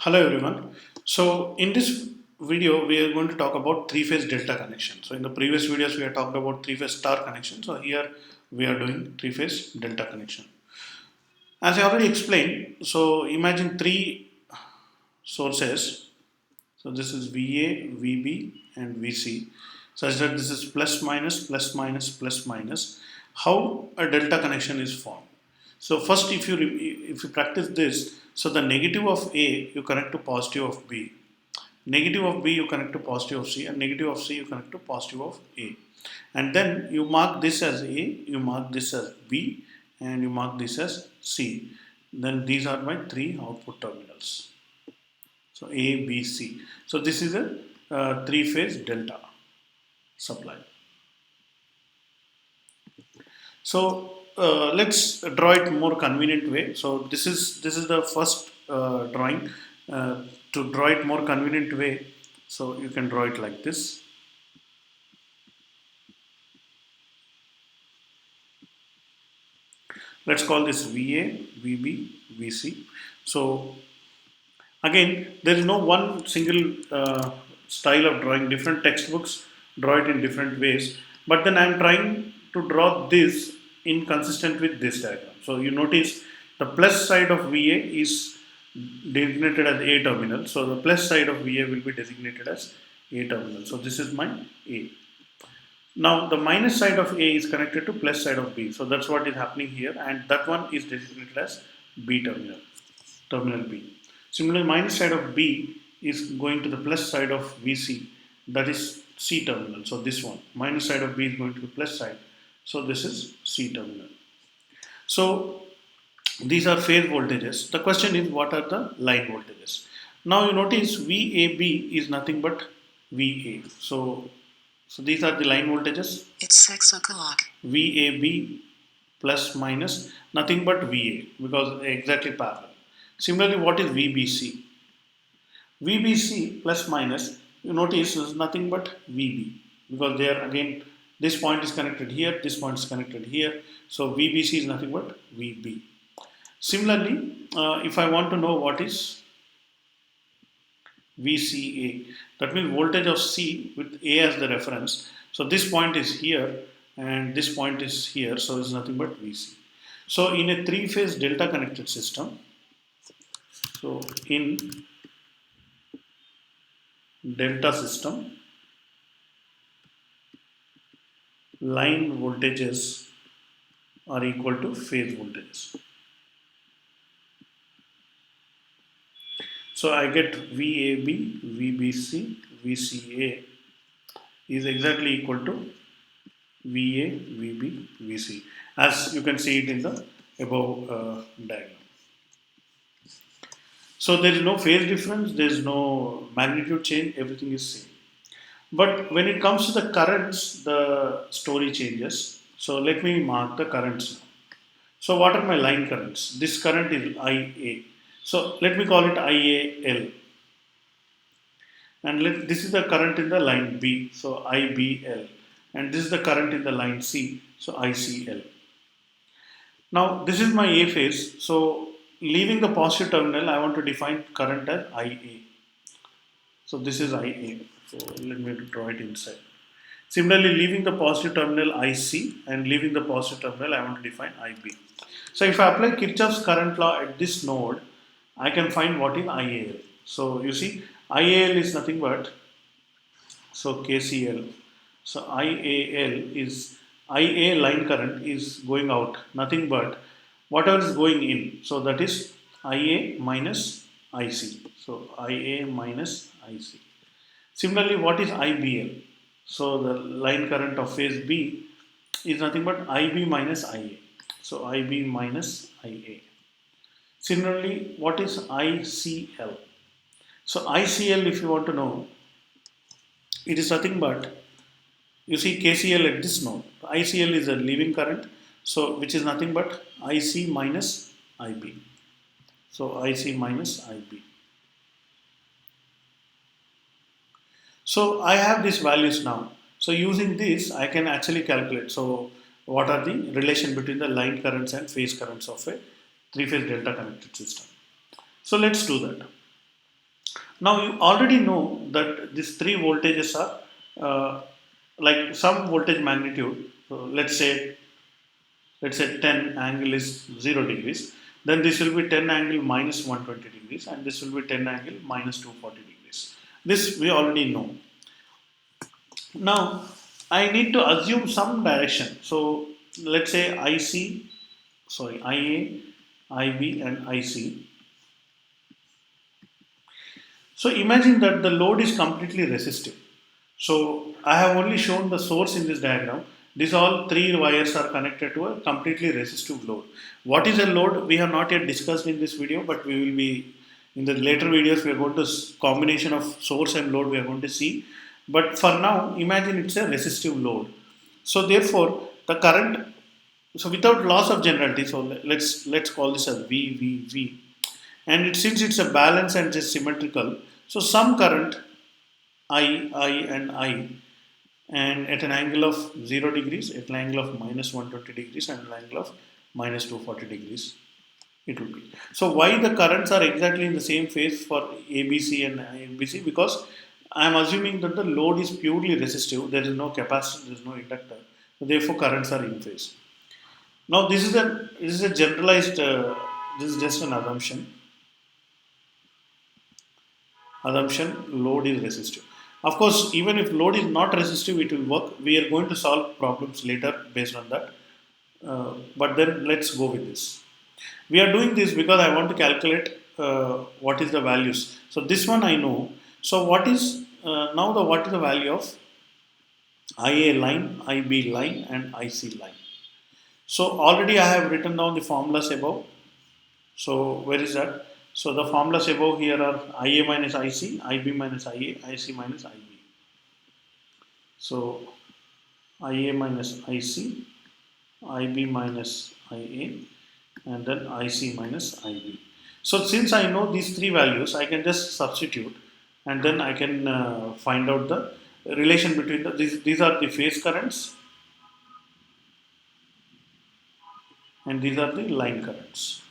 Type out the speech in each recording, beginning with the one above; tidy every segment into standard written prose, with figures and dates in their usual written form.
Hello everyone. So in this video we are going to talk about three-phase delta connection. So in the previous videos we have talked about three-phase star connection. So here we are doing three-phase delta connection. As I already explained, so imagine three sources. So this is VA, VB and VC such that this is plus minus, plus minus, plus minus. How a delta connection is formed. So first if you practice this, so the negative of A you connect to positive of B, negative of B you connect to positive of C, and negative of C you connect to positive of A. And then you mark this as A, you mark this as B, and you mark this as C. Then these are my three output terminals. So A, B, C. So this is a three-phase delta supply. So let's draw it more convenient way. So this is the first drawing. To draw it more convenient way, so you can draw it like this. Let's call this VA, VB, VC. So again, there is no one single style of drawing. Different textbooks draw it in different ways. But then I am trying to draw this inconsistent with this diagram. So you notice the plus side of VA is designated as A terminal. So the plus side of VA will be designated as A terminal. So this is my A. Now the minus side of A is connected to plus side of B. So that's what is happening here, and that one is designated as B terminal, terminal B. Similarly, minus side of B is going to the plus side of VC, that is C terminal. So this one, minus side of B is going to the plus side. So this is C terminal. So these are phase voltages. The question is, what are the line voltages? Now you notice VAB is nothing but VA. So these are the line voltages. It's 6 o'clock. VAB plus minus nothing but VA because exactly parallel. Similarly, what is VBC? VBC plus minus, you notice is nothing but VB because they are again, this point is connected here, this point is connected here. So VBC is nothing but VB. Similarly, if I want to know what is VCA, that means voltage of C with A as the reference. So this point is here and this point is here, so it's nothing but VC. So in a three-phase delta connected system, so in delta system, line voltages are equal to phase voltages. So I get VAB, VBC, VCA is exactly equal to VA, VB, VC, as you can see it in the above diagram. So there is no phase difference, there is no magnitude change, everything is same. But when it comes to the currents, the story changes. So let me mark the currents now. So what are my line currents? This current is IA. So let me call it IAL. And this is the current in the line B. So IBL. And this is the current in the line C. So ICL. Now this is my A phase. So leaving the positive terminal, I want to define current as IA. So this is IA. So let me draw it inside. Similarly, leaving the positive terminal IC and leaving the positive terminal, I want to define IB. So if I apply Kirchhoff's current law at this node, I can find what is IAL. So you see, IAL is nothing but, so KCL. So IAL is, IA line current is going out, nothing but whatever is going in. So that is IA minus IC. So IA minus IC. Similarly, what is IBL? So the line current of phase B is nothing but IB minus IA. So IB minus IA. Similarly, what is ICL? So ICL, if you want to know, it is nothing but, you see KCL at this node. ICL is a leaving current, so which is nothing but IC minus IB. So IC minus IB. So I have these values now. So using this, I can actually calculate. So what are the relation between the line currents and phase currents of a three-phase delta connected system? So let's do that. Now you already know that these three voltages are like some voltage magnitude. So let's say 10 angle is 0 degrees, then this will be 10 angle minus 120 degrees, and this will be 10 angle minus 240 degrees. This we already know. Now I need to assume some direction. So let's say IA, IB, and IC. So imagine that the load is completely resistive. So I have only shown the source in this diagram. These all three wires are connected to a completely resistive load. What is a load? We have not yet discussed in this video, but we will be in the later videos. We are going to combination of source and load. We are going to see. But for now, imagine it's a resistive load. So therefore, the current. So without loss of generality, so let's call this as V, and since it's a balance and it's symmetrical, so some current I, and I, and at an angle of 0 degrees, at an angle of minus 120 degrees, and an angle of minus 240 degrees, it will be. So why the currents are exactly in the same phase for ABC and ABC? Because I am assuming that the load is purely resistive. There is no capacitor, there is no inductor. So therefore, currents are in phase. Now this is a generalized. This is just an assumption. Load is resistive. Of course, even if load is not resistive, it will work. We are going to solve problems later based on that. But then let's go with this. We are doing this because I want to calculate what is the values. So this one I know. So what is what is the value of IA line, IB line, and IC line? So already I have written down the formulas above. So where is that? So the formulas above here are IA minus IC, IB minus IA, IC minus IB. So IA minus IC, IB minus IA, and then IC minus IB. So since I know these three values, I can just substitute, and then I can find out the relation between these are the phase currents, and these are the line currents.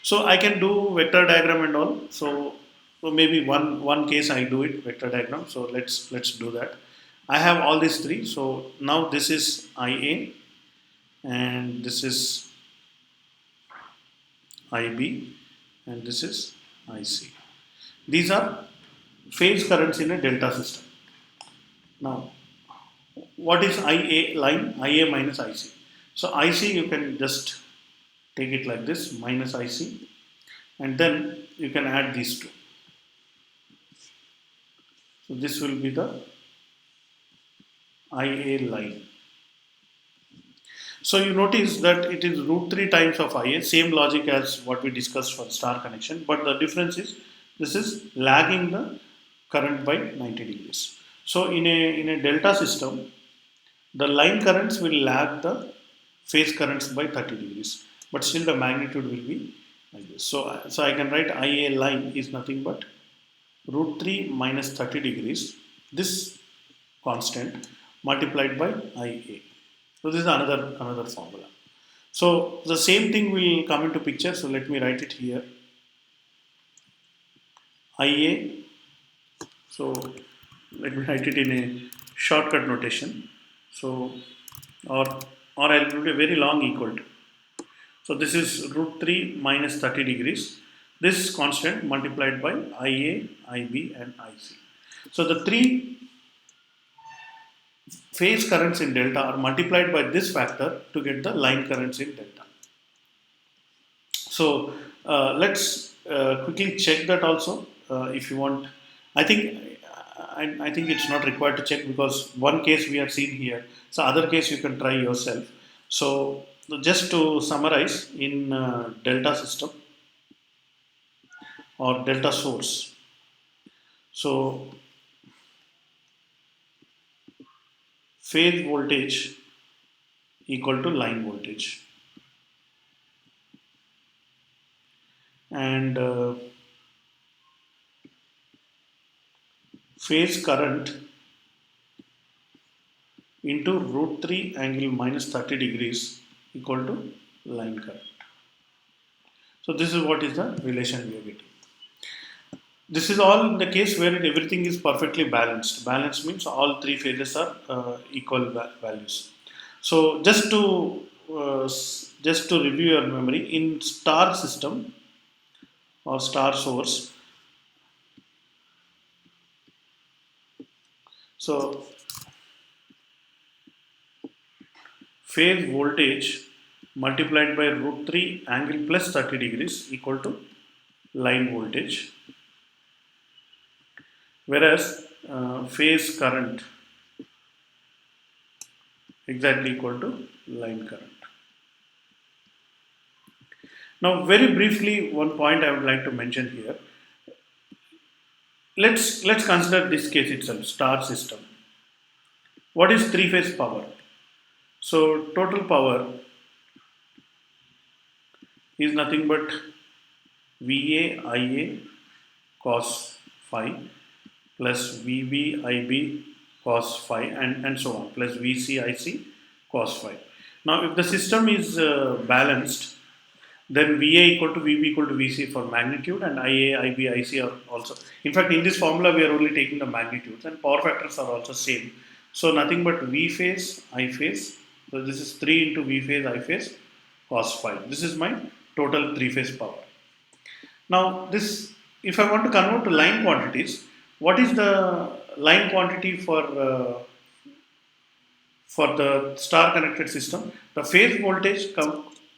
So I can do vector diagram and all. So maybe one case I do it vector diagram. So let's do that. I have all these three. So now this is IA, and this is IB, and this is IC. These are phase currents in a delta system. Now, what is IA line? IA minus IC. So IC you can just take it like this, minus IC, and then you can add these two. So this will be the IA line. So you notice that it is root 3 times of IA, same logic as what we discussed for star connection, but the difference is this is lagging the current by 90 degrees. So in a delta system, the line currents will lag the phase currents by 30 degrees, but still the magnitude will be like this. So I can write IA line is nothing but root 3 minus 30 degrees, this constant multiplied by IA. So this is another formula. So the same thing will come into picture. So let me write it here. IA. So let me write it in a shortcut notation. So or I'll do a very long equal to. So this is root 3 minus 30 degrees. This constant multiplied by IA, IB, and IC. So the three phase currents in delta are multiplied by this factor to get the line currents in delta. So let's quickly check that also if you want. I think it's not required to check because one case we have seen here. So other case you can try yourself. So just to summarize, in delta system or delta source, so phase voltage equal to line voltage, and phase current into root 3 angle minus 30 degrees equal to line current. So this is what is the relation we are getting. This is all in the case where everything is perfectly balanced. Balanced means all three phases are equal values. So just to review your memory, in star system or star source, so phase voltage multiplied by root 3 angle plus 30 degrees equal to line voltage, whereas phase current exactly equal to line current. Now, very briefly, one point I would like to mention here. Let's consider this case itself, star system. What is three phase power? So total power is nothing but VA IA cos phi plus VB IB cos phi and so on plus VC IC cos phi. Now, if the system is balanced, then VA equal to VB equal to VC for magnitude, and IA, IB, IC are also. In fact, in this formula, we are only taking the magnitudes, and power factors are also same. So nothing but V phase, I phase. So this is 3 into V phase, I phase, cos phi. This is my total three phase power. Now, this, if I want to convert to line quantities, what is the line quantity for the star connected system? The phase voltage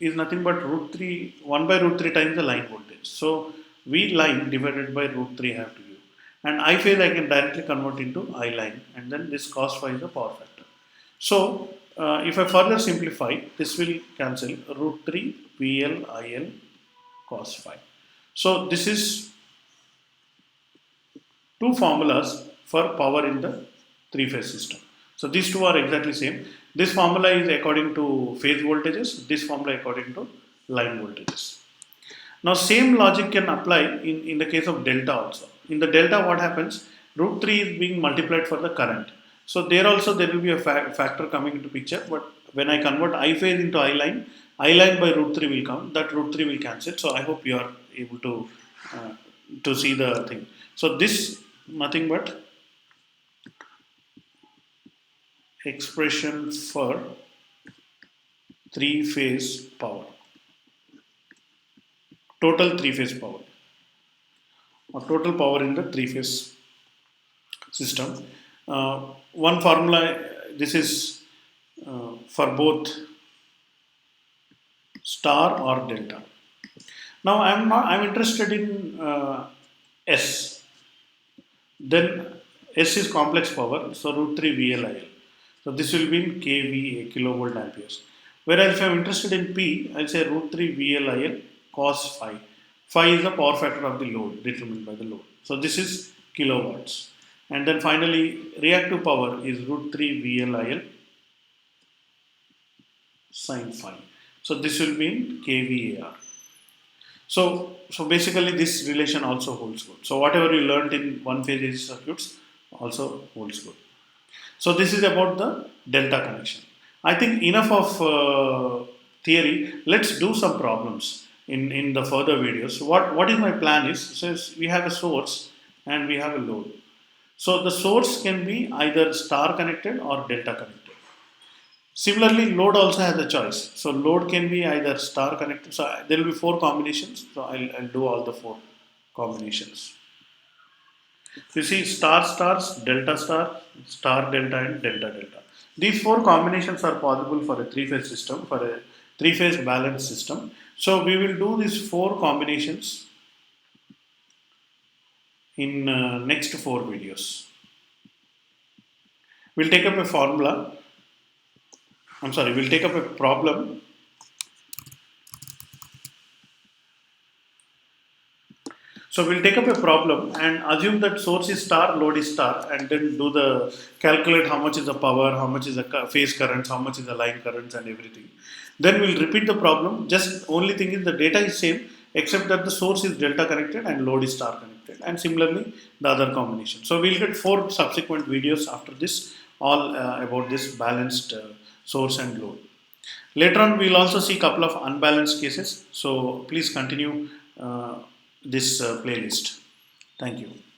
is nothing but root 3, 1 by root 3 times the line voltage. So V line divided by root 3 I have to give. And I phase I can directly convert into I line, and then this cos phi is the power factor. So if I further simplify, this will cancel root 3 VL IL cos phi. So this is two formulas for power in the three phase system. So these two are exactly same. This formula is according to phase voltages, this formula according to line voltages. Now same logic can apply in the case of delta also. In the delta, what happens? Root 3 is being multiplied for the current. So there also there will be a factor coming into picture, but when I convert I phase into I line by root 3 will come, that root 3 will cancel. So I hope you are able to see the thing. So this nothing but expression for three phase power, total three phase power, or total power in the three phase system. One formula, this is for both star or delta. Now I'm interested in S. Then S is complex power, so root 3 VLIL. So this will be in kVA, kilovolt amperes. Whereas if I'm interested in P, I'll say root 3 VLIL cos phi. Phi is the power factor of the load determined by the load. So this is kilowatts. And then finally, reactive power is root 3 VLIL sin phi. So this will be in kVAR. So basically this relation also holds good. So whatever you learned in one phase AC circuits also holds good. So this is about the delta connection. I think enough of theory. Let's do some problems in the further videos. What is my plan is, so we have a source and we have a load. So the source can be either star connected or delta connected. Similarly, load also has a choice. So load can be either star connected. So there will be four combinations. So I'll do all the four combinations. You see star stars, delta star, star delta and delta delta. These four combinations are possible for a three phase system, for a three phase balanced system. So we will do these four combinations in next four videos. We'll take up a formula. We'll take up a problem. So we'll take up a problem and assume that source is star, load is star, and then do the calculate how much is the power, how much is the phase currents, how much is the line currents, and everything. Then we'll repeat the problem. Just only thing is the data is same, except that the source is delta connected and load is star connected, and similarly the other combination. So we'll get four subsequent videos after this, all about this balanced source and load. Later on, we'll also see a couple of unbalanced cases. So please continue this playlist. Thank you.